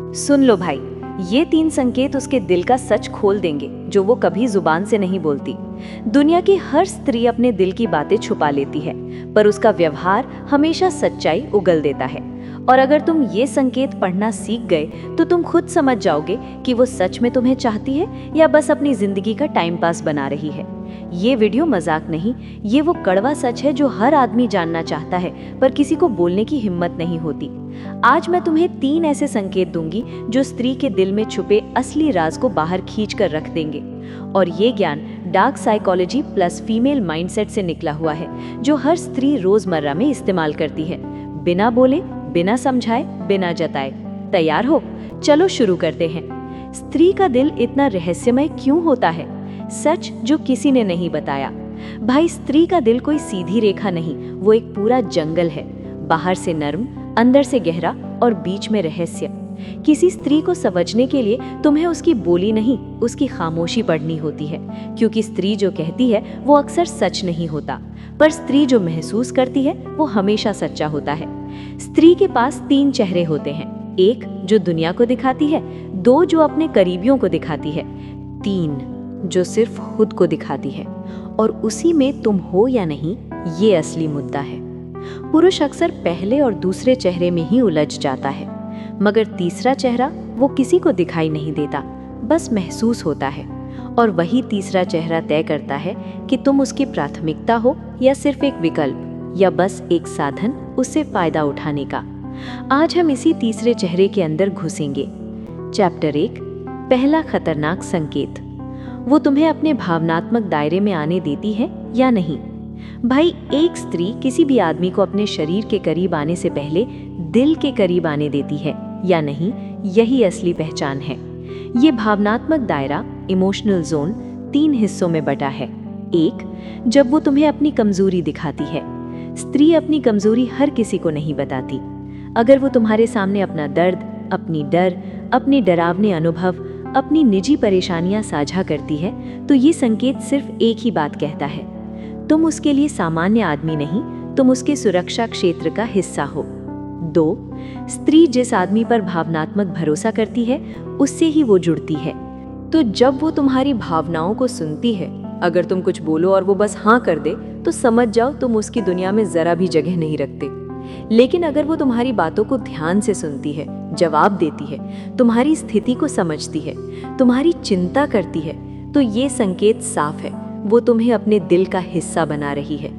सुन लो भाई, ये 3 संकेत उसके दिल का सच खोल देंगे जो वो कभी जुबान से नहीं बोलती। दुनिया की हर स्त्री अपने दिल की बातें छुपा लेती है, पर उसका व्यवहार हमेशा सच्चाई उगल देता है। और अगर तुम ये संकेत पढ़ना सीख गए तो तुम खुद समझ जाओगे कि वो सच में तुम्हें चाहती है या बस अपनी जिंदगी का टाइम पास बना रही है। ये वीडियो मजाक नहीं, ये वो कड़वा सच है जो हर आदमी जानना चाहता है पर किसी को बोलने की हिम्मत नहीं होती। आज मैं तुम्हें 3 ऐसे संकेत दूंगी जो स्त्री के दिल में छुपे असली राज को बाहर खींच कर रख देंगे। और ये ज्ञान dark psychology plus female mindset से निकला हुआ है, जो हर स्त्री रोजमर्रा में इस्तेमाल करती है, बिना बोले, बिना समझाए, बिना जताए। तैयार हो? चलो शुरू करते हैं। स्त्री का दिल इतना रहस्यमय क्यों होता है? सच जो किसी ने नहीं बताया। भाई, स्त्री का दिल कोई सीधी रेखा नहीं, वो एक पूरा जंगल है। बाहर से नर्म, अंदर से गहरा और बीच में रहस्य। किसी स्त्री को समझने के लिए तुम्हें उसकी बोली नहीं, उसकी खामोशी पढ़नी होती है, क्योंकि स्त्री जो कहती है वो अक्सर सच नहीं होता, पर स्त्री जो महसूस करती है वो हमेशा सच्चा होता है। स्त्री के पास 3 चेहरे होते हैं, 1 जो दुनिया को दिखाती है, 2 जो अपने करीबियों को दिखाती है, 3 जो सिर्फ खुद को दिखाती है। और उसी में तुम हो या नहीं, ये असली मुद्दा है। पुरुष अक्सर पहले और दूसरे चेहरे में ही उलझ जाता है, मगर तीसरा चेहरा वो किसी को दिखाई नहीं देता, बस महसूस होता है। और वही तीसरा चेहरा तय करता है कि तुम उसकी प्राथमिकता हो या सिर्फ एक विकल्प, या बस एक साधन उससे फायदा उठाने का। आज हम इसी तीसरे चेहरे के अंदर घुसेंगे। चैप्टर 1, पहला खतरनाक संकेत। वो तुम्हें अपने भावनात्मक दायरे में आने देती है या नहीं? भाई, एक स्त्री किसी भी आदमी को अपने शरीर के करीब आने से पहले दिल के करीब आने देती है या नहीं, यही असली पहचान है। ये भावनात्मक दायरा, इमोशनल जोन, 3 हिस्सों में बटा है। 1, जब वो तुम्हें अपनी कमजोरी दिखाती है। स्त्री अपनी कमजोरी हर किसी को नहीं बताती। अगर वो तुम्हारे सामने अपना दर्द, अपनी डर, अपने डरावने अनुभव, अपनी निजी परेशानियां साझा करती है, तो ये संकेत सिर्फ एक ही बात कहता है, तुम उसके लिए सामान्य आदमी नहीं, तुम उसके सुरक्षा क्षेत्र का हिस्सा हो। 2, स्त्री जिस आदमी पर भावनात्मक भरोसा करती है, उससे ही वो जुड़ती है। तो जब वो तुम्हारी भावनाओं को सुनती है, अगर तुम कुछ बोलो और वो बस हाँ कर दे, तो समझ जाओ तुम उसकी दुनिया में जरा भी जगह नहीं रखते। लेकिन अगर वो तुम्हारी बातों को ध्यान से सुनती है, जवाब देती है, तुम्हारी स्थिति को समझती है, तुम्हारी चिंता करती है, तो ये संकेत साफ है, वो तुम्हें अपने दिल का हिस्सा बना रही है।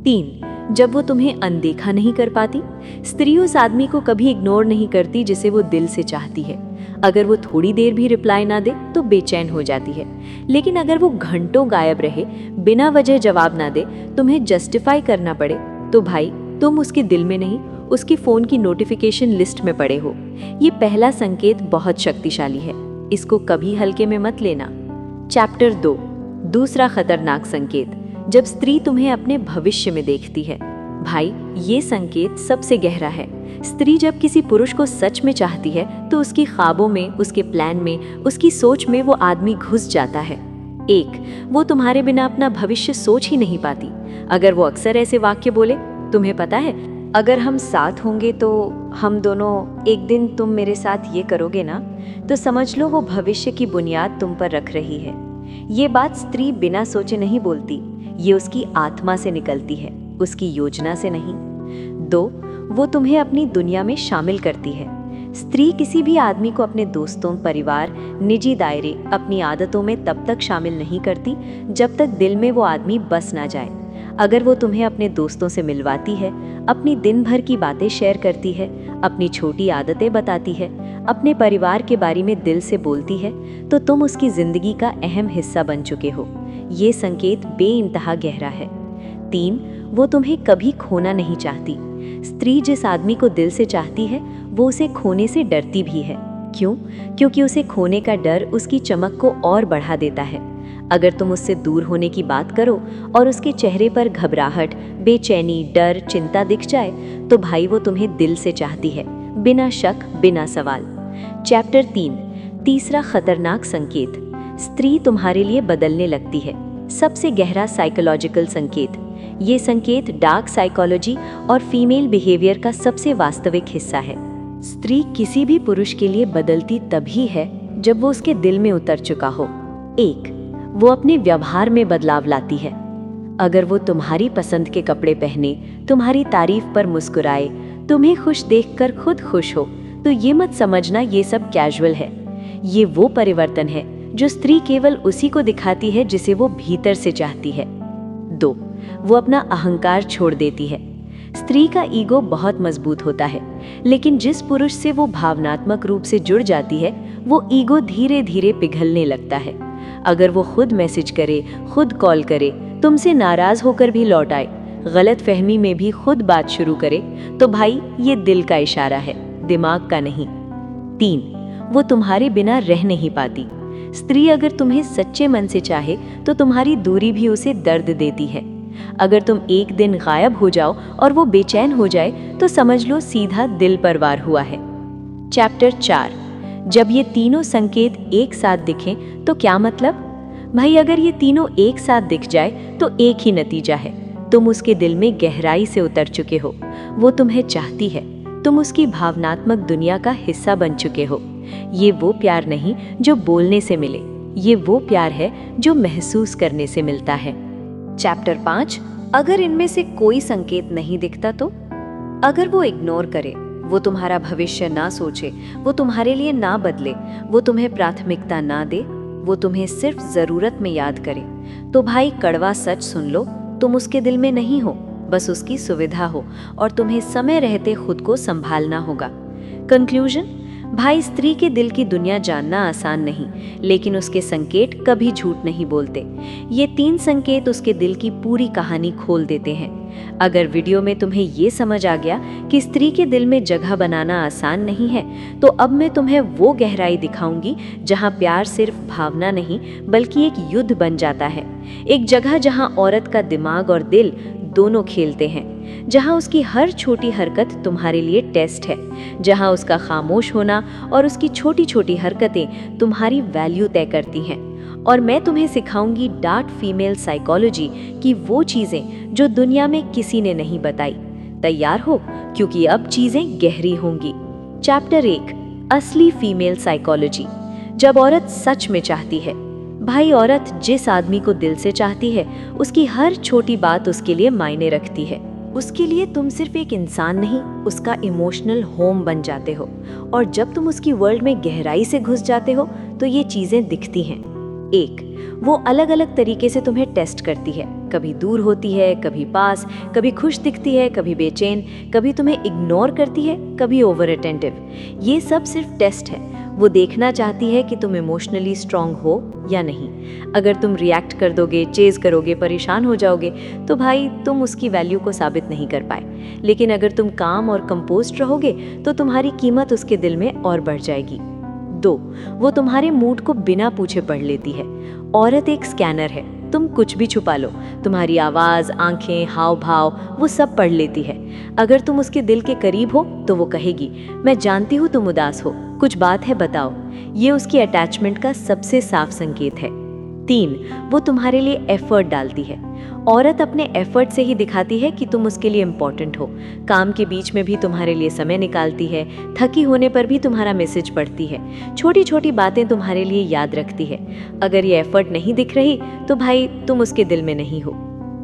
3, जब वो तुम्हें अनदेखा नहीं कर पाती। स्त्री उस आदमी को कभी इग्नोर नहीं करती जिसे वो दिल से चाहती है। अगर वो थोड़ी देर भी रिप्लाई ना दे तो बेचैन हो जाती है, लेकिन अगर वो घंटों गायब रहे, बिना वजह जवाब ना दे, तुम्हें जस्टिफाई करना पड़े, तो भाई तुम उसके दिल में नहीं, उसकी फोन की नोटिफिकेशन लिस्ट में पड़े हो। ये पहला संकेत बहुत शक्तिशाली है, इसको कभी हल्के में मत लेना। चैप्टर 2, दूसरा खतरनाक संकेत, जब स्त्री तुम्हें अपने भविष्य में देखती है। भाई, ये संकेत सबसे गहरा है। स्त्री जब किसी पुरुष को सच में चाहती है तो उसकी ख्वाबों में, उसके प्लान में, उसकी सोच में वो आदमी घुस जाता है। 1, वो तुम्हारे बिना अपना भविष्य सोच ही नहीं पाती। अगर वो अक्सर ऐसे वाक्य बोले, तुम्हें पता है, अगर हम साथ होंगे तो हम दोनों, एक दिन तुम मेरे साथ ये करोगे ना, तो समझ लो वो भविष्य की बुनियाद तुम पर रख रही है। ये बात स्त्री बिना सोचे नहीं बोलती, ये उसकी आत्मा से निकलती है, उसकी योजना से नहीं। 2, वो तुम्हें अपनी दुनिया में शामिल करती है। स्त्री किसी भी आदमी को अपने दोस्तों, परिवार, निजी दायरे, अपनी आदतों में तब तक शामिल नहीं करती जब तक दिल में वो आदमी बस ना जाए। अगर वो तुम्हें अपने दोस्तों से मिलवाती है, अपनी दिन भर की बातें शेयर करती है, अपनी छोटी आदतें बताती है, अपने परिवार के बारे में दिल से बोलती है, तो तुम उसकी जिंदगी का अहम हिस्सा बन चुके हो। ये संकेत बेइंतहा गहरा है। 3, वो तुम्हें कभी खोना नहीं चाहती। स्त्री जिस आदमी को दिल से चाहती है, वो उसे खोने से डरती भी है। क्यों? क्योंकि उसे खोने का डर उसकी चमक को और बढ़ा देता है। अगर तुम उससे दूर होने की बात करो और उसके चेहरे पर घबराहट, बेचैनी, डर, चिंता दिख जाए, तो भाई वो तुम्हें दिल से चाहती है, बिना शक, बिना सवाल। चैप्टर 3, तीसरा खतरनाक संकेत, स्त्री तुम्हारे लिए बदलने लगती है। सबसे गहरा साइकोलॉजिकल संकेत। ये संकेत डार्क साइकोलॉजी और फीमेल बिहेवियर का सबसे वास्तविक हिस्सा है। स्त्री किसी भी पुरुष के लिए बदलती तभी है जब वो उसके दिल में उतर चुका हो। 1. वो अपने व्यवहार में बदलाव लाती है। अगर वो तुम्हारी पसंद के कपड़े पहने, तुम्हारी तारीफ पर मुस्कुराए, तुम्हें खुश देखकर खुद खुश हो, तो ये मत समझना ये सब कैजुअल है। ये वो परिवर्तन है जो स्त्री केवल उसी को दिखाती है जिसे वो भीतर से चाहती है। 2. वो अपना अहंकार छोड़ देती है। स्त्री का ईगो बहुत मजबूत होता है, लेकिन जिस पुरुष से वो भावनात्मक रूप से जुड़ जाती है, वो ईगो धीरे धीरे पिघलने लगता है। अगर वो खुद मैसेज करे, खुद कॉल करे, तुमसे नाराज होकर भी लौट आए, गलत फहमी में भी खुद बात शुरू करे, तो भाई ये दिल का इशारा है, दिमाग का नहीं। 3. वो तुम्हारे बिना रह नहीं पाती। स्त्री अगर तुम्हें सच्चे मन से चाहे तो तुम्हारी दूरी भी उसे दर्द देती है। अगर तुम एक दिन गायब हो जाओ और वो बेचैन हो जाए तो समझ लो सीधा दिल पर वार हुआ है। चैप्टर 4. जब ये तीनों संकेत एक साथ दिखें तो क्या मतलब? भाई अगर ये तीनों एक साथ दिख जाए तो एक ही नतीजा है, तुम उसके दिल में गहराई से उतर चुके हो। वो तुम्हें चाहती है, तुम उसकी भावनात्मक दुनिया का हिस्सा बन चुके हो। ये वो प्यार नहीं जो बोलने से मिले, ये वो प्यार है जो महसूस करने से मिलता है। चैप्टर 5. अगर इनमें से कोई संकेत नहीं दिखता तो? अगर वो इग्नोर करे, वो तुम्हारा भविष्य ना सोचे, वो तुम्हारे लिए ना बदले, वो तुम्हें प्राथमिकता ना दे, वो तुम्हें सिर्फ जरूरत में याद करे, तो भाई कड़वा सच सुन लो, तुम उसके दिल में नहीं हो, बस उसकी सुविधा हो और तुम्हें समय रहते खुद को संभालना होगा। कंक्लूजन, भाई स्त्री के दिल की दुनिया जानना आसान नहीं, लेकिन उसके संकेत कभी झूठ नहीं बोलते। ये 3 संकेत उसके दिल की पूरी कहानी खोल देते हैं। अगर वीडियो में तुम्हें ये समझ आ गया कि स्त्री के दिल में जगह बनाना आसान नहीं है, तो अब मैं तुम्हें वो गहराई दिखाऊंगी जहाँ प्यार सिर्फ भावना नहीं बल्कि एक युद्ध बन जाता है। एक जगह जहाँ औरत का दिमाग और दिल दोनों खेलते हैं, जहाँ उसकी हर छोटी हरकत तुम्हारे लिए टेस्ट है, जहाँ उसका खामोश होना और उसकी छोटी छोटी हरकतें तुम्हारी वैल्यू तय करती हैं। और मैं तुम्हें सिखाऊंगी डार्क फीमेल साइकोलॉजी की वो चीज़ें जो दुनिया में किसी ने नहीं बताई। तैयार हो, क्योंकि अब चीज़ें गहरी होंगी। चैप्टर 1. असली फीमेल साइकोलॉजी। जब औरत सच में चाहती है, भाई औरत जिस आदमी को दिल से चाहती है, उसकी हर छोटी बात उसके लिए मायने रखती है। उसके लिए तुम सिर्फ एक इंसान नहीं, उसका इमोशनल होम बन जाते हो। और जब तुम उसकी वर्ल्ड में गहराई से घुस जाते हो तो ये चीजें दिखती हैं। 1. वो अलग अलग तरीके से तुम्हें टेस्ट करती है। कभी दूर होती है, कभी पास, कभी खुश दिखती है, कभी बेचैन, कभी तुम्हें इग्नोर करती है, कभी ओवर अटेंटिव। ये सब सिर्फ टेस्ट है। वो देखना चाहती है कि तुम इमोशनली स्ट्रांग हो या नहीं। अगर तुम रिएक्ट कर दोगे, चेज करोगे, परेशान हो जाओगे, तो भाई तुम उसकी वैल्यू को साबित नहीं कर पाए। लेकिन अगर तुम काम और कंपोज्ड रहोगे तो तुम्हारी कीमत उसके दिल में और बढ़ जाएगी। 2. वो तुम्हारे मूड को बिना पूछे पढ़ लेती है। औरत एक स्कैनर है, तुम कुछ भी छुपा लो, तुम्हारी आवाज़, आंखें, हाव भाव वो सब पढ़ लेती है। अगर तुम उसके दिल के करीब हो तो वो कहेगी, मैं जानती हूँ तुम उदास हो, कुछ बात है बताओ। ये उसकी अटैचमेंट का सबसे साफ संकेत है। 3. वो तुम्हारे लिए एफर्ट डालती है। औरत अपने एफर्ट से ही दिखाती है कि तुम उसके लिए इम्पोर्टेंट हो। काम के बीच में भी तुम्हारे लिए समय निकालती है, थकी होने पर भी तुम्हारा मैसेज पढ़ती है, छोटी छोटी बातें तुम्हारे लिए याद रखती है। अगर ये एफर्ट नहीं दिख रही तो भाई तुम उसके दिल में नहीं हो।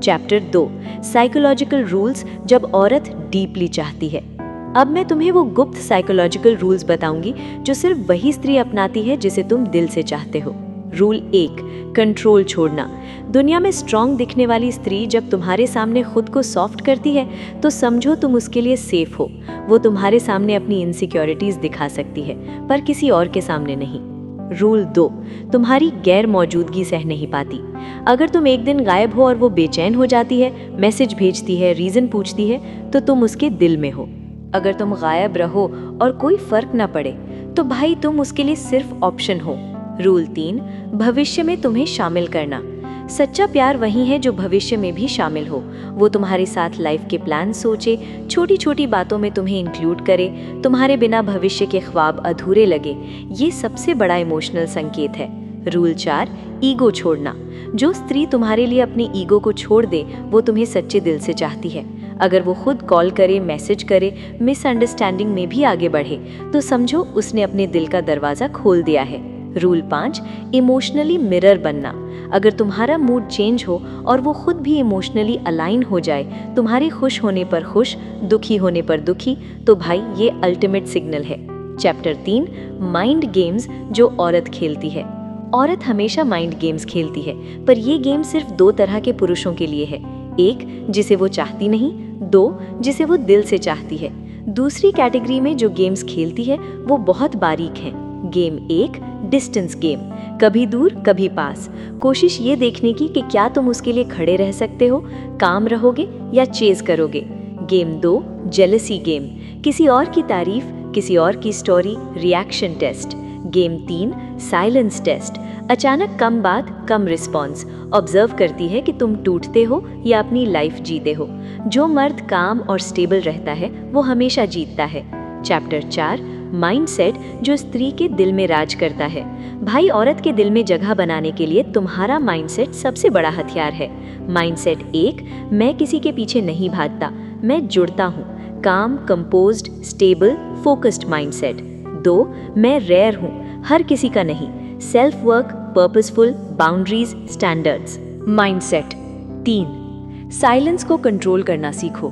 चैप्टर 2. साइकोलॉजिकल रूल्स जब औरत डीपली चाहती है। अब मैं तुम्हें वो गुप्त साइकोलॉजिकल रूल्स बताऊंगी जो सिर्फ वही स्त्री अपनाती है जिसे तुम दिल से चाहते हो। रूल 1. कंट्रोल छोड़ना। दुनिया में स्ट्रांग दिखने वाली स्त्री जब तुम्हारे सामने खुद को सॉफ्ट करती है तो समझो तुम उसके लिए सेफ हो। वो तुम्हारे सामने अपनी इनसिक्योरिटीज दिखा सकती है, पर किसी और के सामने नहीं। रूल 2. तुम्हारी गैर मौजूदगी सह नहीं पाती। अगर तुम एक दिन गायब हो और वो बेचैन हो जाती है, मैसेज भेजती है, रीजन पूछती है, तो तुम उसके दिल में हो। अगर तुम गायब रहो और कोई फर्क ना पड़े तो भाई तुम उसके लिए सिर्फ ऑप्शन हो। रूल 3. भविष्य में तुम्हें शामिल करना। सच्चा प्यार वही है जो भविष्य में भी शामिल हो। वो तुम्हारे साथ लाइफ के प्लान सोचे, छोटी छोटी बातों में तुम्हें इंक्लूड करे, तुम्हारे बिना भविष्य के ख्वाब अधूरे लगे। ये सबसे बड़ा इमोशनल संकेत है। रूल 4. ईगो छोड़ना। जो स्त्री तुम्हारे लिए अपनी ईगो को छोड़ दे वो तुम्हें सच्चे दिल से चाहती है। अगर वो खुद कॉल करे, मैसेज करे, मिसअंडरस्टैंडिंग में भी आगे बढ़े, तो समझो उसने अपने दिल का दरवाज़ा खोल दिया है। रूल 5, इमोशनली मिरर बनना। अगर तुम्हारा मूड चेंज हो और वो खुद भी इमोशनली अलाइन हो जाए, तुम्हारे खुश होने पर खुश, दुखी होने पर दुखी, तो भाई ये अल्टीमेट सिग्नल है। चैप्टर 3, माइंड गेम्स जो औरत खेलती है। औरत हमेशा माइंड गेम्स खेलती है, पर ये गेम सिर्फ 2 तरह के पुरुषों के लिए है। एक, जिसे वो चाहती नहीं, 2, जिसे वो दिल से चाहती है। दूसरी कैटेगरी में जो गेम्स खेलती है वो बहुत बारीक हैं। गेम 1, डिस्टेंस गेम, कभी दूर कभी पास। कोशिश ये देखने की कि क्या तुम उसके लिए खड़े रह सकते हो, काम रहोगे या चेज करोगे। गेम 2, जेलसी गेम, किसी और की तारीफ, किसी और की story, reaction test. Game 3, silence test, अचानक कम बात कम रिस्पॉन्स, ऑब्जर्व करती है कि तुम टूटते हो या अपनी लाइफ जीते हो। जो मर्द काम और स्टेबल रहता है वो हमेशा जीतता है। चैप्टर 4, माइंडसेट जो स्त्री के दिल में राज करता है। भाई, औरत के दिल में जगह बनाने के लिए तुम्हारा माइंडसेट सबसे बड़ा हथियार है। माइंडसेट 1, मैं किसी के पीछे नहीं भागता, मैं जुड़ता हूँ, काम, कंपोज्ड, स्टेबल, फोकस्ड माइंडसेट। 2, मैं रेयर हूँ, हर किसी का नहीं, self work, purposeful, boundaries, standards. Mindset 3, silence को कंट्रोल करना सीखो।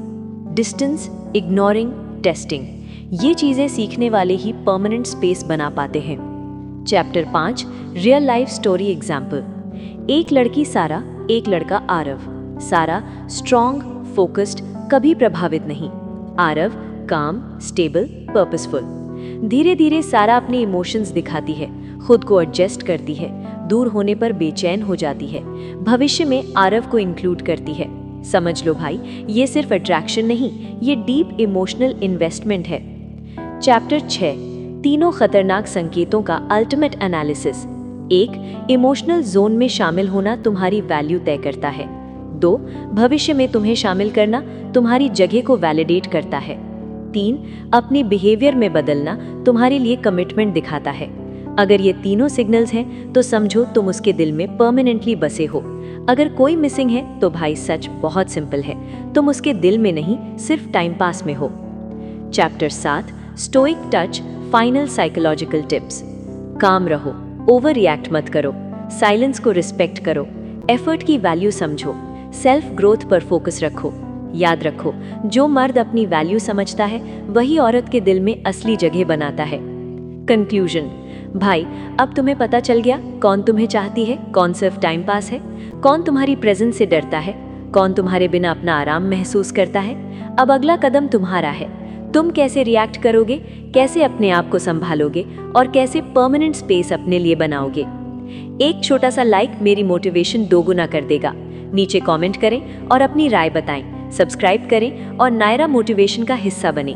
डिस्टेंस, इग्नोरिंग, टेस्टिंग, ये चीजें सीखने वाले ही परमानेंट स्पेस बना पाते हैं। Chapter 5, real life story example. एक लड़की सारा, एक लड़का आरव। सारा स्ट्रॉन्ग, फोकस्ड, कभी प्रभावित नहीं। आरव काम, स्टेबल, पर्पसफुल। धीरे धीरे सारा अपने इमोशंस दिखाती है, खुद को एडजस्ट करती है, दूर होने पर बेचैन हो जाती है, भविष्य में आरव को इंक्लूड करती है। समझ लो भाई, ये सिर्फ अट्रैक्शन नहीं, ये डीप इमोशनल इन्वेस्टमेंट है। चैप्टर 6, तीनों खतरनाक संकेतों का अल्टीमेट एनालिसिस। 1, इमोशनल जोन में शामिल होना तुम्हारी वैल्यू तय करता है। 2, भविष्य में तुम्हें शामिल करना तुम्हारी जगह को वैलिडेट करता है। 3, अपनी बिहेवियर में बदलना तुम्हारे लिए कमिटमेंट दिखाता है। अगर ये तीनों सिग्नल्स हैं तो समझो तुम उसके दिल में परमानेंटली बसे हो। अगर कोई मिसिंग है तो भाई सच बहुत सिंपल है, तुम उसके दिल में नहीं, सिर्फ टाइम पास में हो। Chapter 7, stoic touch, final psychological tips. काम रहो, ओवर रिएक्ट मत करो, साइलेंस को रिस्पेक्ट करो, एफर्ट की वैल्यू समझो, सेल्फ ग्रोथ पर फोकस रखो। याद रखो, जो मर्द अपनी वैल्यू समझता है वही औरत के दिल में असली जगह बनाता है। कंक्लूजन, भाई अब तुम्हें पता चल गया कौन तुम्हें चाहती है, कौन सिर्फ टाइम पास है, कौन तुम्हारी प्रेजेंस से डरता है, कौन तुम्हारे बिना अपना आराम महसूस करता है। अब अगला कदम तुम्हारा है, तुम कैसे रिएक्ट करोगे, कैसे अपने आप को संभालोगे और कैसे परमानेंट स्पेस अपने लिए बनाओगे। एक छोटा सा लाइक मेरी मोटिवेशन दोगुना कर देगा। नीचे कमेंट करें और अपनी राय बताएं, सब्सक्राइब करें और नायरा मोटिवेशन का हिस्सा बनें।